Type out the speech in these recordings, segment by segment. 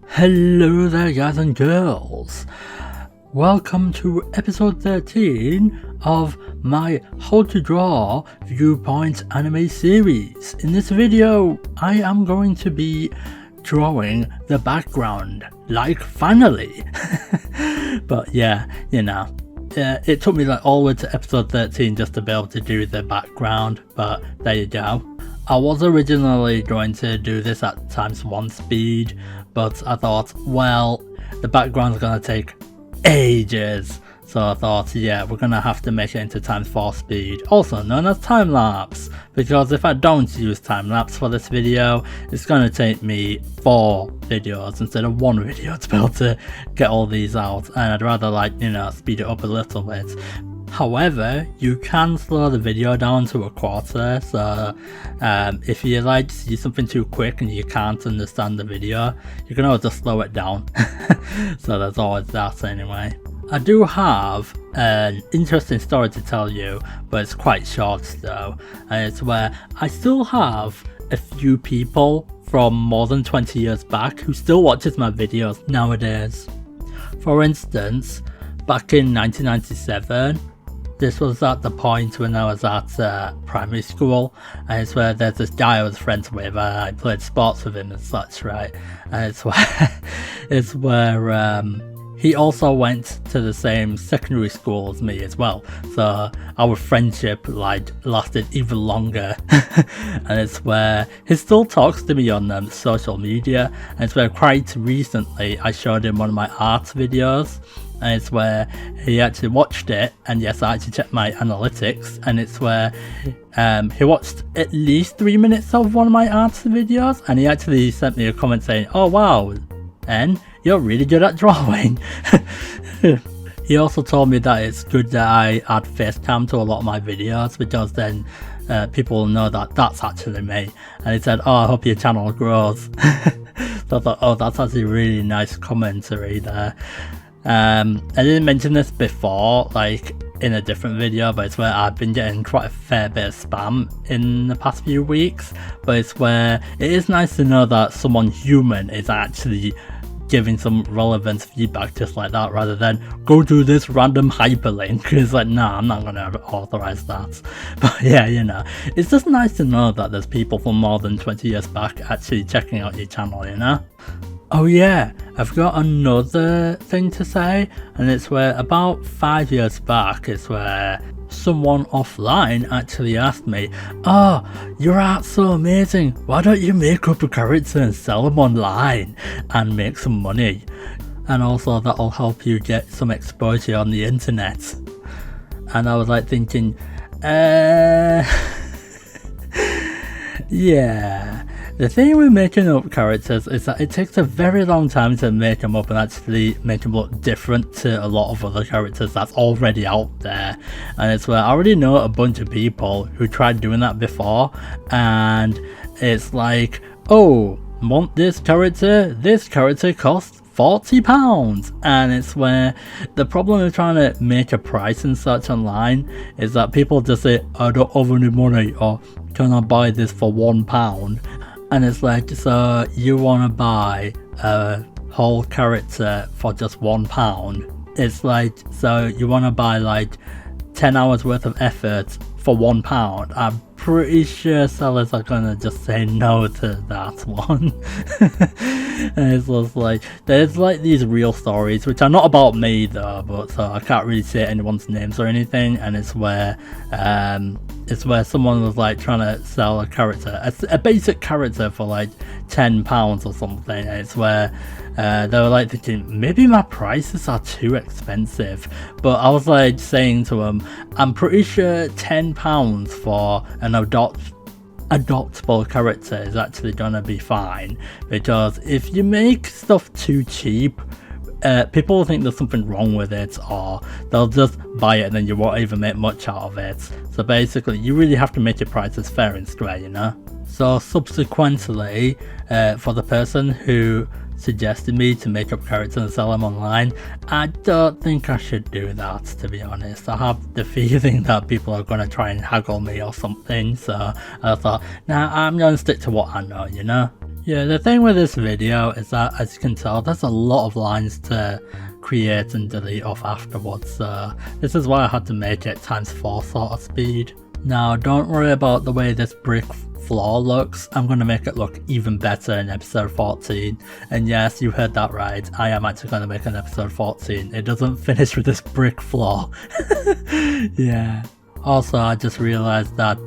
Hello there guys and girls, welcome to episode 13 of my How to Draw Viewpoint anime series. In this video I am going to be drawing the background, like finally. But yeah, you know, it took me like all the way to episode 13 just to be able to do the background, but there you go. I was originally going to do this at ×1 speed, but I thought, well, the background's gonna take ages. So I thought, yeah, we're gonna have to make it into ×4 speed, also known as time-lapse, because if I don't use time-lapse for this video, it's gonna take me 4 videos instead of 1 video to be able to get all these out, and I'd rather, like, you know, speed it up a little bit. However, you can slow the video down to 1/4, so if you like see something too quick and you can't understand the video, you can always just slow it down. So there's always that anyway. I do have an interesting story to tell you, but it's quite short though, and it's where I still have a few people from more than 20 years back who still watches my videos nowadays. For instance, back in 1997, this was at the point when I was at primary school, and it's where there's this guy I was friends with, and I played sports with him and such, right? And it's where he also went to the same secondary school as me as well, so our friendship like lasted even longer. And it's where he still talks to me on social media, and it's where quite recently I showed him one of my art videos, and it's where he actually watched it, and yes, I actually checked my analytics, and it's where he watched at least 3 minutes of one of my art videos, and he actually sent me a comment saying, "Oh wow, N, you're really good at drawing." He also told me that it's good that I add face cam to a lot of my videos, because then people will know that that's actually me. And he said, "Oh, I hope your channel grows." So I thought, oh, that's actually a really nice commentary there. I didn't mention this before, like in a different video, but it's where I've been getting quite a fair bit of spam in the past few weeks, but it's where it is nice to know that someone human is actually giving some relevant feedback just like that, rather than go to this random hyperlink. It's like, nah, I'm not gonna authorize that. But yeah, you know, it's just nice to know that there's people from more than 20 years back actually checking out your channel, you know? Oh yeah, I've got another thing to say, and it's where about 5 years back, it's where someone offline actually asked me, "Oh, your art's so amazing, why don't you make up a character and sell them online and make some money? And also that'll help you get some exposure on the internet." And I was like thinking, yeah. The thing with making up characters is that it takes a very long time to make them up and actually make them look different to a lot of other characters that's already out there. And it's where I already know a bunch of people who tried doing that before, and it's like, oh, want this character? This character costs £40, and it's where the problem with trying to make a price and such online is that people just say, "I don't have any money," or "Can I buy this for £1? And it's like, so you want to buy a whole character for just £1? It's like, so you want to buy like 10 hours worth of effort for £1? I'm pretty sure sellers are gonna just say no to that one. And it's just like, there's like these real stories which are not about me though, but so I can't really say anyone's names or anything, and it's where someone was like trying to sell a character, a basic character, for like £10 or something, and it's where they were like thinking, maybe my prices are too expensive. But I was like saying to them, I'm pretty sure £10 for an adoptable character is actually gonna be fine, because if you make stuff too cheap, people will think there's something wrong with it, or they'll just buy it and then you won't even make much out of it. So basically you really have to make your prices fair and square, you know? So subsequently, for the person who suggested me to make up characters and sell them online, I don't think I should do that, to be honest. I have the feeling that people are going to try and haggle me or something, so I thought, nah, I'm going to stick to what I know, you know? Yeah, the thing with this video is that, as you can tell, there's a lot of lines to create and delete off afterwards, so this is why I had to make it ×4 sort of speed. Now, don't worry about the way this brick floor looks. I'm going to make it look even better in episode 14. And yes, you heard that right, I am actually going to make an episode 14. It doesn't finish with this brick floor. Yeah. Also, I just realised that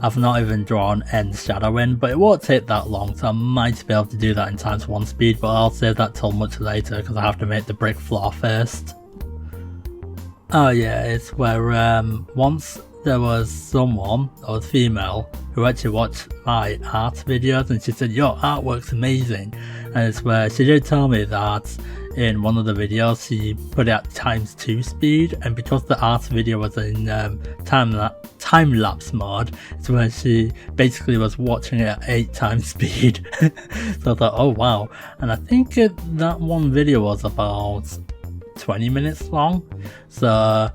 I've not even drawn end shadowing, but it won't take that long, so I might be able to do that in ×1 speed, but I'll save that till much later because I have to make the brick floor first. Oh yeah, it's where once there was someone, or a female, who actually watched my art videos and she said, "Your artwork's amazing," and it's where she did tell me that in one of the videos she put it at ×2 speed, and because the art video was in time-lapse mode, it's where she basically was watching it at 8x speed. So I thought, oh wow, and I think that one video was about 20 minutes long, so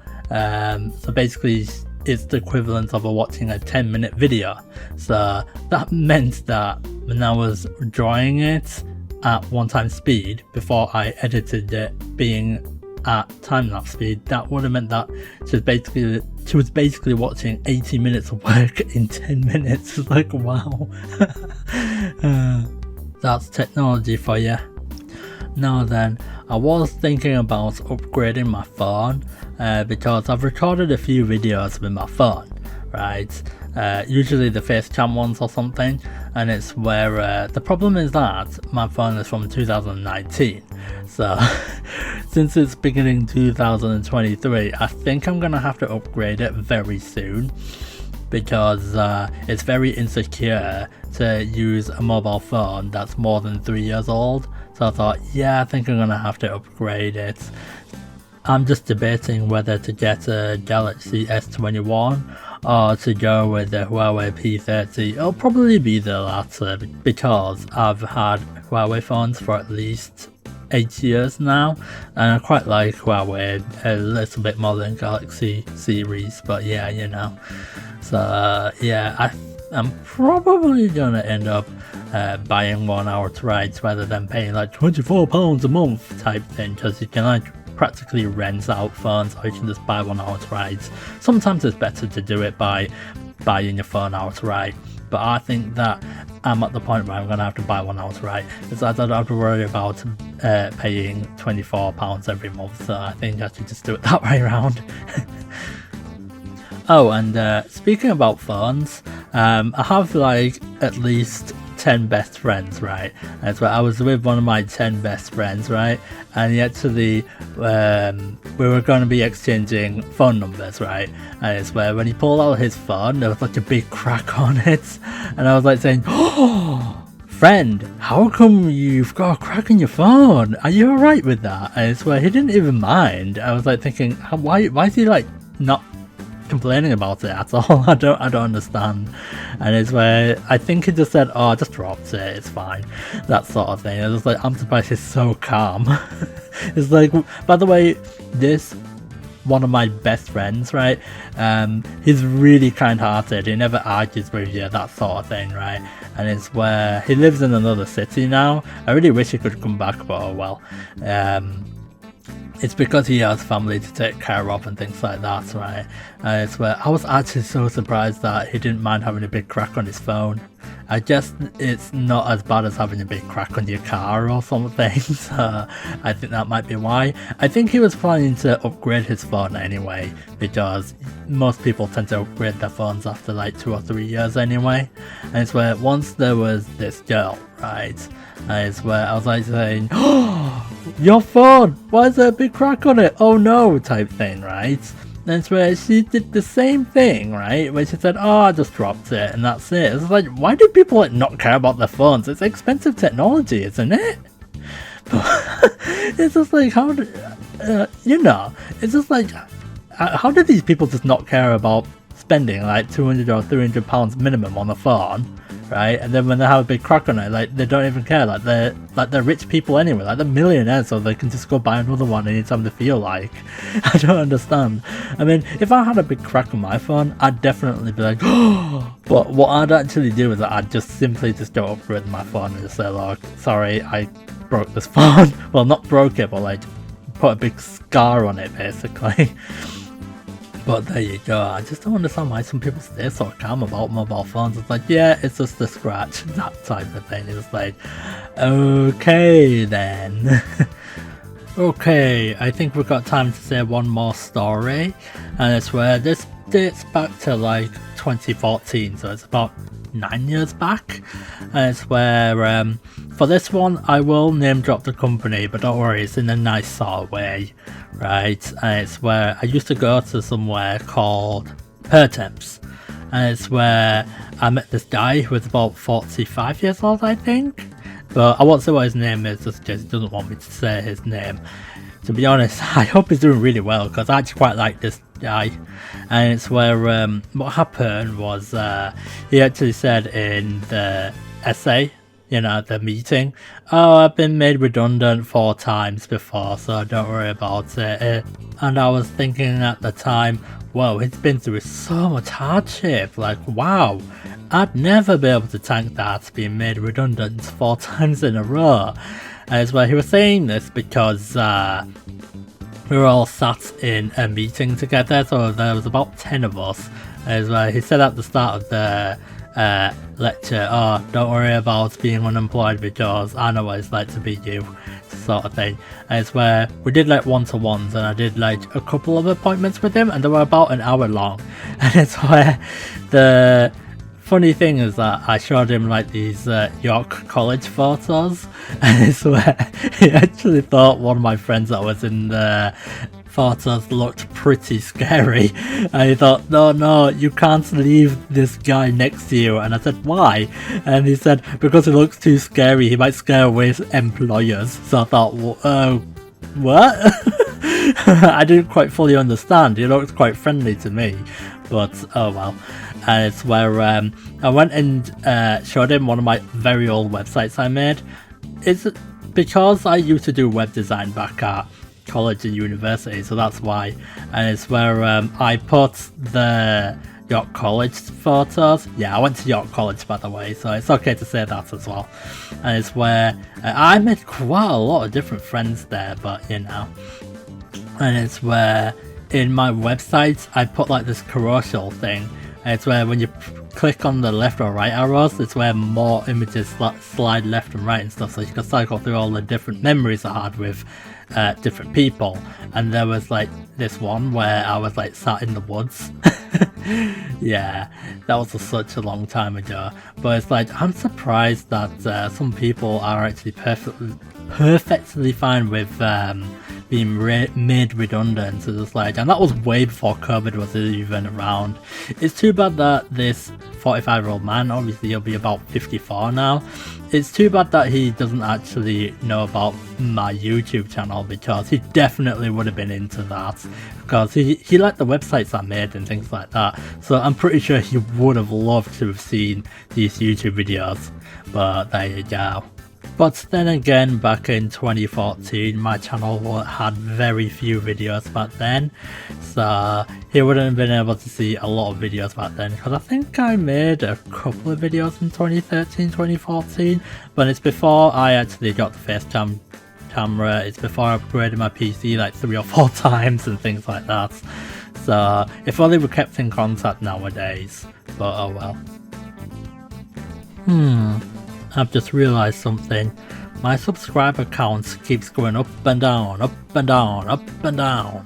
basically it's the equivalent of watching a 10-minute video. So that meant that when I was drawing it at 1x speed before I edited it being at time-lapse speed, that would have meant that she was basically watching 80 minutes of work in 10 minutes. It's like, wow. That's technology for you. Now then, I was thinking about upgrading my phone because I've recorded a few videos with my phone, right? Usually the FaceCam ones or something, and it's where the problem is that my phone is from 2019, so since it's beginning 2023, I think I'm gonna have to upgrade it very soon, because it's very insecure to use a mobile phone that's more than 3 years old. So I thought, yeah, I think I'm gonna have to upgrade it. I'm just debating whether to get a Galaxy S21 or to go with the Huawei P30. It'll probably be the latter because I've had Huawei phones for at least 8 years now, and I quite like Huawei a little bit more than Galaxy series, but yeah, you know. So yeah, I'm probably gonna end up buying one outright rather than paying like £24 a month type thing, because you can like practically rent out phones, or you can just buy one outright. Sometimes it's better to do it by buying your phone outright, but I think that I'm at the point where I'm gonna have to buy one outright, because I don't have to worry about paying £24 every month, so I think I should just do it that way around. Oh, and speaking about phones, I have like at least 10 best friends, right? And so I was with one of my 10 best friends, right? And he actually, we were going to be exchanging phone numbers, right? And it's where when he pulled out his phone, there was like a big crack on it. And I was like saying, "Oh, friend, how come you've got a crack in your phone? Are you alright with that?" And it's where he didn't even mind. I was like thinking, why is he like not complaining about it at all? I don't understand. And it's where I think he just said, "Oh, I just dropped it, it's fine," that sort of thing. I was like, I'm surprised he's so calm. It's like, by the way, this one of my best friends, right, he's really kind-hearted, he never argues with you, that sort of thing, right? And it's where he lives in another city now. I really wish he could come back, but oh well. It's because he has family to take care of and things like that, right? And it's where I was actually so surprised that he didn't mind having a big crack on his phone. I guess it's not as bad as having a big crack on your car or something, so I think that might be why. I think he was planning to upgrade his phone anyway, because most people tend to upgrade their phones after like 2 or 3 years anyway. And it's where once there was this girl, right? And it's where I was like saying, "Oh, your phone, why is there a big crack on it? Oh no," type thing, right? And it's where she did the same thing, right? Where she said, "Oh, I just dropped it," and that's it. It's like, why do people like not care about their phones? It's expensive technology, isn't it? But it's just like, how do these people just not care about spending like £200 or £300 minimum on a phone, right? And then when they have a big crack on it, like they don't even care. Like they're rich people anyway. Like they're millionaires, so they can just go buy another one anytime they feel like. I don't understand. I mean, if I had a big crack on my phone, I'd definitely be like, oh. But what I'd actually do is that I'd just simply just go upgrade my phone and just say, look, sorry, I broke this phone. Well, not broke it, but like put a big scar on it, basically. But there you go. I just don't understand why some people stay so calm about mobile phones. It's like, yeah, it's just a scratch, that type of thing. It's like, okay then. Okay, I think we've got time to say one more story, and it's where this dates back to like 2014, so it's about 9 years back, and it's where for this one I will name drop the company, but don't worry, it's in a nice sort of way, right? And it's where I used to go to somewhere called Pertemps, and it's where I met this guy who was about 45 years old, I think, but I won't say what his name is just because he doesn't want me to say his name. To be honest, I hope he's doing really well because I actually quite like this guy. And it's where what happened was he actually said in the essay, you know, the meeting, oh, I've been made redundant 4 times before, so don't worry about it. And I was thinking at the time, whoa, he's been through so much hardship, like wow, I'd never be able to tank that, being made redundant 4 times in a row. And it's where he was saying this because we were all sat in a meeting together, so there was about 10 of us. As where he said at the start of the lecture, oh, don't worry about being unemployed because I know what it's like to be you, sort of thing. And it's where we did like one-to-ones, and I did like a couple of appointments with him, and they were about an hour long. And it's where the funny thing is that I showed him like these York College photos, and it's where he actually thought one of my friends that was in the photos looked pretty scary, and he thought, no, you can't leave this guy next to you. And I said, why? And he said, because he looks too scary, he might scare away employers. So I thought, what? I didn't quite fully understand. He looked quite friendly to me, but oh well. And it's where I went and showed him one of my very old websites I made. It's because I used to do web design back at college and university, so that's why. And it's where I put the York College photos. Yeah, I went to York College, by the way, so it's okay to say that as well. And it's where I made quite a lot of different friends there, but you know. And it's where in my website I put like this carousel thing. And it's where when you click on the left or right arrows, it's where more images slide left and right and stuff, so you can cycle through all the different memories I had with different people. And there was like this one where I was like sat in the woods. Yeah, that was such a long time ago, but it's like I'm surprised that some people are actually perfectly fine with being made redundant. So it's like, and that was way before COVID was even around. It's too bad that this 45-year-old man, obviously he'll be about 54 now, it's too bad that he doesn't actually know about my YouTube channel, because he definitely would have been into that, because he liked the websites I made and things like that. So I'm pretty sure he would have loved to have seen these YouTube videos, but there you go. But then again, back in 2014, my channel had very few videos back then, so he wouldn't have been able to see a lot of videos back then, because I think I made a couple of videos in 2013, 2014, but it's before I actually got the FaceTime camera, it's before I upgraded my PC like 3 or 4 times and things like that. So if only we kept in contact nowadays, but oh well. I've just realised something. My subscriber count keeps going up and down, up and down, up and down.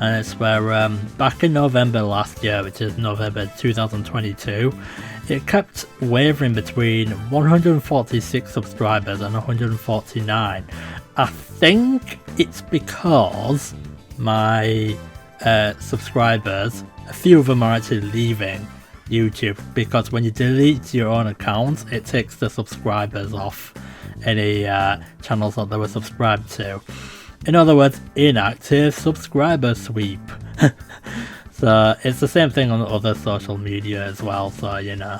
And it's where back in November last year, which is November 2022, it kept wavering between 146 subscribers and 149. I think it's because my subscribers, a few of them are actually leaving YouTube, because when you delete your own account, it takes the subscribers off any channels that they were subscribed to. In other words, inactive subscriber sweep. So it's the same thing on other social media as well, so you know.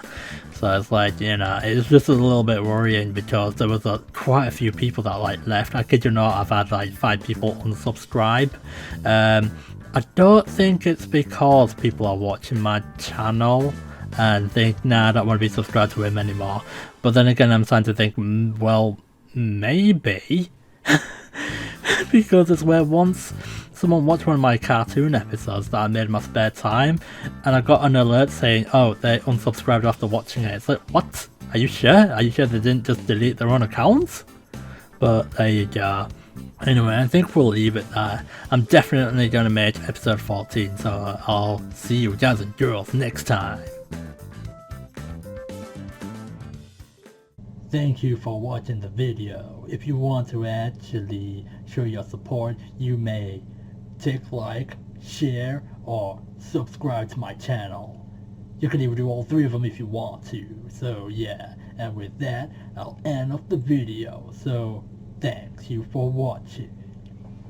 So it's like, you know, it's just a little bit worrying because there was quite a few people that like left. I kid you not, I've had like 5 people unsubscribe. I don't think it's because people are watching my channel and think, nah, I don't want to be subscribed to him anymore. But then again, I'm starting to think, well, maybe. Because it's where once someone watched one of my cartoon episodes that I made in my spare time, and I got an alert saying, oh, they unsubscribed after watching it. It's like, what? Are you sure? Are you sure they didn't just delete their own accounts? But there you go. Anyway, I think we'll leave it there. I'm definitely going to make episode 14, so I'll see you guys and girls next time. Thank you for watching the video. If you want to actually show your support, you may tick like, share, or subscribe to my channel. You can even do all 3 of them if you want to. So yeah, and with that, I'll end off the video. So thanks you for watching.